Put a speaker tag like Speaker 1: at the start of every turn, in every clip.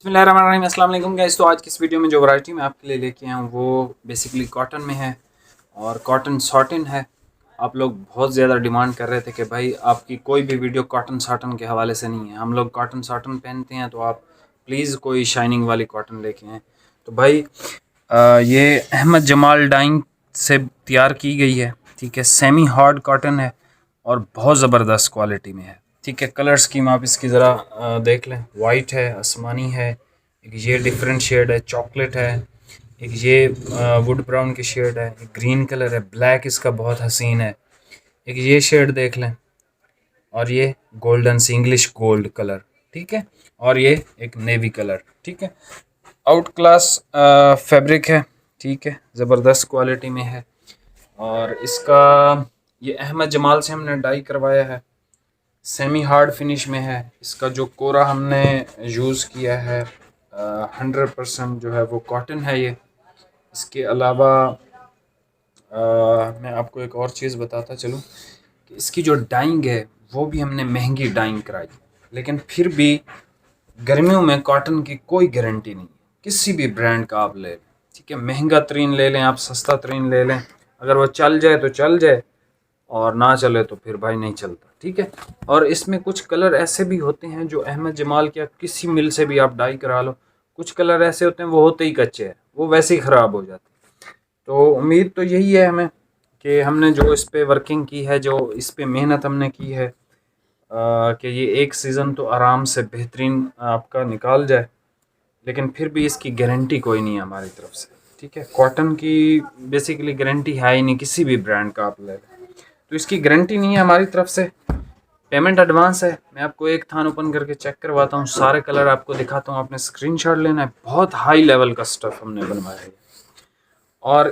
Speaker 1: बिस्मिल्लाहिर्रहमानिर्रहीम, अस्सलाम वालेकुम गाइस। तो आज की इस वीडियो में जो वैरायटी मैं आपके लिए लेके आया हूँ वो बेसिकली कॉटन में है और कॉटन सॉटिन है। आप लोग बहुत ज़्यादा डिमांड कर रहे थे कि भाई आपकी कोई भी वीडियो कॉटन सॉटन के हवाले से नहीं है। हम लोग कॉटन सॉटन पहनते हैं तो आप प्लीज़ कोई शाइनिंग वाली कॉटन लेके आएँ। तो भाई ये अहमद जमाल डाइंग से तैयार की गई है, ठीक है। सेमी हार्ड कॉटन है और बहुत ज़बरदस्त क्वालिटी में है, ठीक है। कलर स्कीम आप इसकी ज़रा देख लें। वाइट है, आसमानी है, एक ये डिफरेंट शेड है, चॉकलेट है, एक ये वुड ब्राउन की शेड है, एक ग्रीन कलर है, ब्लैक इसका बहुत हसीन है, एक ये शेड देख लें और ये गोल्डन सी इंग्लिश गोल्ड कलर, ठीक है। और ये एक नेवी कलर, ठीक है। आउट क्लास फैब्रिक है, ठीक है, ज़बरदस्त क्वालिटी में है। और इसका ये अहमद जमाल से हमने डाई करवाया है, सेमी हार्ड फिनिश में है। इसका जो कोरा हमने यूज़ किया है 100% जो है वो कॉटन है ये। इसके अलावा मैं आपको एक और चीज़ बताता चलूँ कि इसकी जो डाइंग है वो भी हमने महंगी डाइंग कराई, लेकिन फिर भी गर्मियों में कॉटन की कोई गारंटी नहीं है। किसी भी ब्रांड का आप ले लें, ठीक है। महंगा तरीन ले लें आप, सस्ता तरीन ले लें, अगर वो चल जाए तो चल जाए और ना चले तो फिर भाई नहीं चलता, ठीक है। और इसमें कुछ कलर ऐसे भी होते हैं जो अहमद जमाल के किसी मिल से भी आप डाई करा लो, कुछ कलर ऐसे होते हैं वो होते ही कच्चे हैं, वो वैसे ही ख़राब हो जाते हैं। तो उम्मीद तो यही है हमें कि हमने जो इस पे वर्किंग की है, जो इस पे मेहनत हमने की है कि ये एक सीज़न तो आराम से बेहतरीन आपका निकाल जाए, लेकिन फिर भी इसकी गारंटी कोई नहीं है हमारी तरफ से, ठीक है। कॉटन की बेसिकली गारंटी है ही नहीं, किसी भी ब्रांड का आप ले लें तो इसकी गारंटी नहीं है हमारी तरफ से। पेमेंट एडवांस है। मैं आपको एक थान ओपन करके चेक करवाता हूँ, सारे कलर आपको दिखाता हूँ, आपने स्क्रीनशॉट लेना है। बहुत हाई लेवल का स्टफ हमने बनवाया है और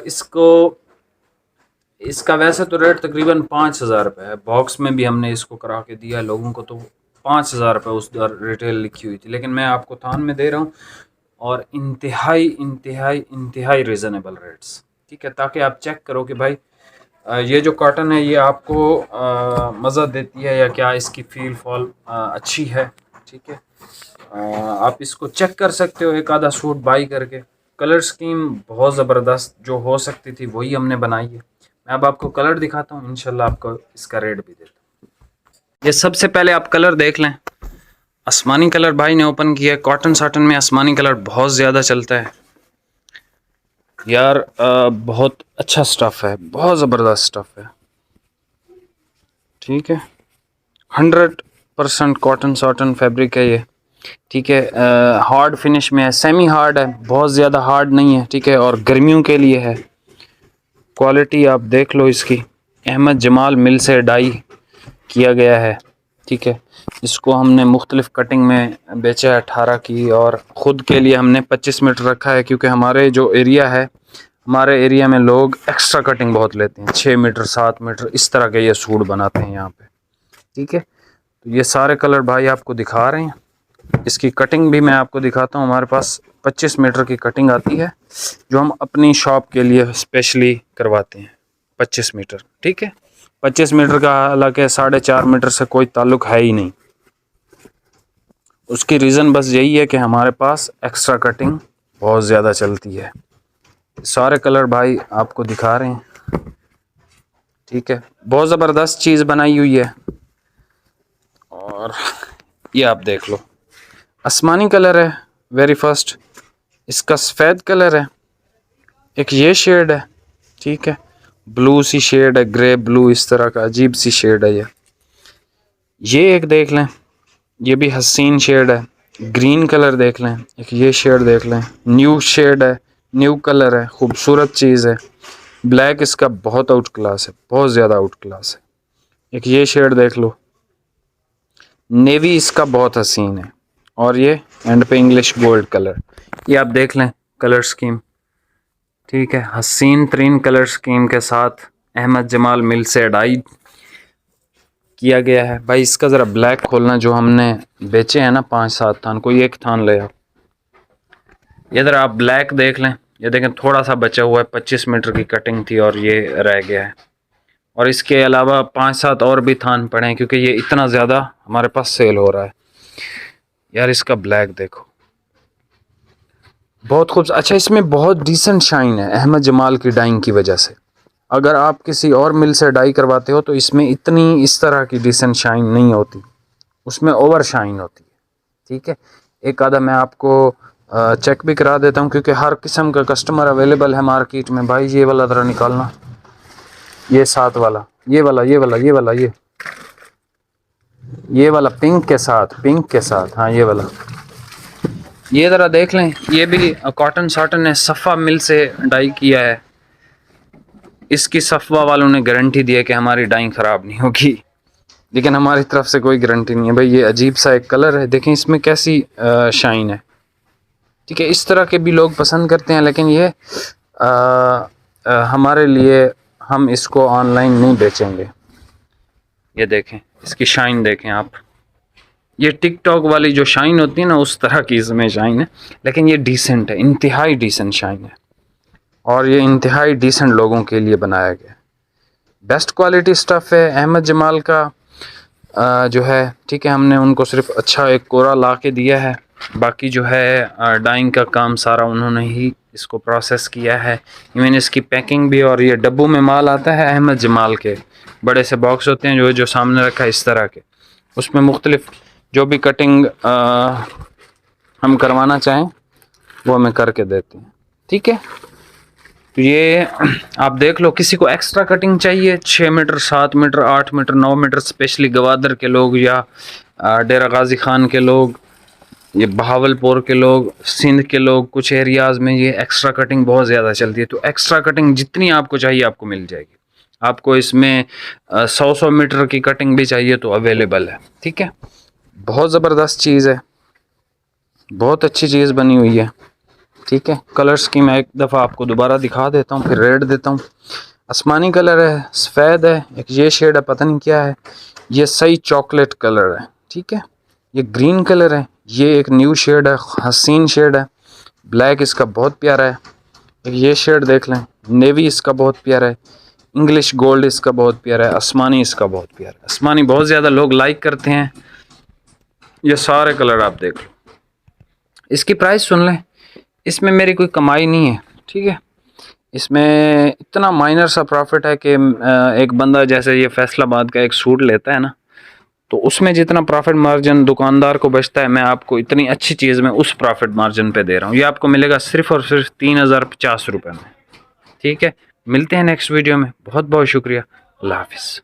Speaker 1: इसका वैसे तो रेट तकरीबन 5,000 रुपये है। बॉक्स में भी हमने इसको करा के दिया लोगों को तो 5,000 रुपये उस रिटेल लिखी हुई थी, लेकिन मैं आपको थान में दे रहा हूँ और इंतहाई इंतहाई इंतहाई रिजनेबल रेट्स, ठीक है। ताकि आप चेक करो कि भाई ये जो कॉटन है ये आपको मज़ा देती है या क्या, इसकी फील फॉल अच्छी है, ठीक है। आप इसको चेक कर सकते हो एक आधा सूट बाई करके। कलर स्कीम बहुत ज़बरदस्त जो हो सकती थी वही हमने बनाई है। मैं अब आपको कलर दिखाता हूँ, इंशाल्लाह आपको इसका रेट भी देता हूँ। ये सबसे पहले आप कलर देख लें। आसमानी कलर भाई ने ओपन किया है। कॉटन साटन में आसमानी कलर बहुत ज़्यादा चलता है यार, बहुत अच्छा स्टफ़ है, बहुत ज़बरदस्त स्टफ़ है, ठीक है। 100% कॉटन सॉटन फैब्रिक है ये, ठीक है। हार्ड फिनिश में है, सेमी हार्ड है, बहुत ज़्यादा हार्ड नहीं है, ठीक है। और गर्मियों के लिए है। क्वालिटी आप देख लो इसकी, अहमद जमाल मिल से डाई किया गया है, ठीक है। इसको हमने मुख्तलिफ़ कटिंग में बेचा है 18 की, और ख़ुद के लिए हमने 25 मीटर रखा है, क्योंकि हमारे जो एरिया है, हमारे एरिया में लोग एक्स्ट्रा कटिंग बहुत लेते हैं। 6 मीटर 7 मीटर इस तरह के ये सूट बनाते हैं यहाँ पे, ठीक है। तो ये सारे कलर भाई आपको दिखा रहे हैं। इसकी कटिंग भी मैं आपको दिखाता हूँ। हमारे पास 25 मीटर की कटिंग आती है जो हम अपनी शॉप के लिए स्पेशली करवाते हैं, 25 मीटर, ठीक है। 25 मीटर का हालांकि 4.5 मीटर से कोई ताल्लुक है ही नहीं। उसकी रीज़न बस यही है कि हमारे पास एक्स्ट्रा कटिंग बहुत ज़्यादा चलती है। सारे कलर भाई आपको दिखा रहे हैं, ठीक है। बहुत ज़बरदस्त चीज़ बनाई हुई है। और ये आप देख लो, आसमानी कलर है वेरी फर्स्ट, इसका सफ़ेद कलर है, एक ये शेड है, ठीक है। ब्लू सी शेड है, ग्रे ब्लू, इस तरह का अजीब सी शेड है ये एक देख लें, ये भी हसीन शेड है। ग्रीन कलर देख लें, एक ये शेड देख लें, न्यू शेड है, न्यू कलर है, खूबसूरत चीज़ है। ब्लैक इसका बहुत आउट क्लास है, बहुत ज़्यादा आउट क्लास है। एक ये शेड देख लो, नेवी इसका बहुत हसीन है। और ये एंड पे इंग्लिश गोल्ड कलर, ये आप देख लें कलर स्कीम, ठीक है। हसीन तरीन कलर स्कीम के साथ अहमद जमाल मिल से डाई किया गया है। भाई इसका ज़रा ब्लैक खोलना, जो हमने बेचे हैं ना 5-7 थान, कोई एक थान ले आओ। ये ज़रा आप ब्लैक देख लें, ये देखें थोड़ा सा बचा हुआ है, 25 मीटर की कटिंग थी और ये रह गया है। और इसके अलावा 5-7 और भी थान पड़े हैं, क्योंकि ये इतना ज़्यादा हमारे पास सेल हो रहा है। यार इसका ब्लैक देखो, बहुत खूबसूरत। अच्छा, इसमें बहुत डिसेंट शाइन है अहमद जमाल की डाइंग की वजह से। अगर आप किसी और मिल से डाई करवाते हो तो इसमें इतनी इस तरह की डिसेंट शाइन नहीं होती, उसमें ओवर शाइन होती है। ठीक है, एक आधा मैं आपको चेक भी करा देता हूँ, क्योंकि हर किस्म का कस्टमर अवेलेबल है मार्केट में। भाई ये वाला ज़रा निकालना, ये 7 वाला, ये वाला, ये वाला, ये वाला, ये वाला पिंक के साथ, पिंक के साथ, हाँ ये वाला, ये ज़रा देख लें। ये भी कॉटन शाटन है, सफ़ा मिल से डाई किया है। इसकी सफ़वा वालों ने गारंटी दी है कि हमारी डाई ख़राब नहीं होगी, लेकिन हमारी तरफ से कोई गारंटी नहीं है। भाई ये अजीब सा एक कलर है, देखें इसमें कैसी शाइन है। ठीक है, इस तरह के भी लोग पसंद करते हैं, लेकिन ये हमारे लिए, हम इसको ऑनलाइन नहीं बेचेंगे। ये देखें, इसकी शाइन देखें आप, ये टिकटॉक वाली जो शाइन होती है ना, उस तरह की इसमें शाइन है, लेकिन ये डिसेंट है, इंतहाई डिसेंट शाइन है, और ये इंतहाई डिसेंट लोगों के लिए बनाया गया। बेस्ट क्वालिटी स्टफ़ है अहमद जमाल का जो है। ठीक है, हमने उनको सिर्फ अच्छा एक कोरा ला के दिया है, बाकी जो है डाइंग का काम सारा उन्होंने ही इसको प्रोसेस किया है। इवन इसकी पैकिंग भी, और ये डब्बों में माल आता है अहमद जमाल के, बड़े से बॉक्स होते हैं जो सामने रखा है इस तरह के, उसमें मुख्तलिफ जो भी कटिंग हम करवाना चाहें वो हमें करके देते हैं। ठीक है, तो ये आप देख लो, किसी को एक्स्ट्रा कटिंग चाहिए 6 metre, 7 metre, 8 metre, 9 metre, specially Gwadar के लोग या डेरा गाजी खान के लोग, ये बहावलपुर के लोग, सिंध के लोग, कुछ एरियाज़ में ये एक्स्ट्रा कटिंग बहुत ज़्यादा चलती है। तो एक्स्ट्रा कटिंग जितनी आपको चाहिए आपको मिल जाएगी। आपको इसमें 100 मीटर की कटिंग भी चाहिए तो अवेलेबल है। ठीक है, बहुत ज़बरदस्त चीज़ है, बहुत अच्छी चीज़ बनी हुई है। ठीक है, कलर्स की मैं एक दफ़ा आपको दोबारा दिखा देता हूँ, फिर रेट देता हूँ। आसमानी कलर है, सफ़ेद है, एक ये शेड है, पता नहीं क्या है, ये सही चॉकलेट कलर है। ठीक है, ये ग्रीन कलर है, ये एक न्यू शेड है, हसीन शेड है, ब्लैक इसका बहुत प्यारा है। एक ये शेड देख लें, नेवी इसका बहुत प्यारा है, इंग्लिश गोल्ड इसका बहुत प्यारा है, आसमानी इसका बहुत प्यारा है। आसमानी बहुत ज़्यादा लोग लाइक करते हैं। ये सारे कलर आप देख लो। इसकी प्राइस सुन लें, इसमें मेरी कोई कमाई नहीं है। ठीक है, इसमें इतना माइनर सा प्रॉफिट है कि एक बंदा जैसे ये फैसलाबाद का एक सूट लेता है ना, तो उसमें जितना प्रॉफिट मार्जिन दुकानदार को बचता है, मैं आपको इतनी अच्छी चीज़ में उस प्रॉफिट मार्जिन पे दे रहा हूँ। ये आपको मिलेगा सिर्फ़ और सिर्फ 3050 रुपये में। ठीक है, मिलते हैं नेक्स्ट वीडियो में। बहुत बहुत शुक्रिया, अल्लाह हाफिज़।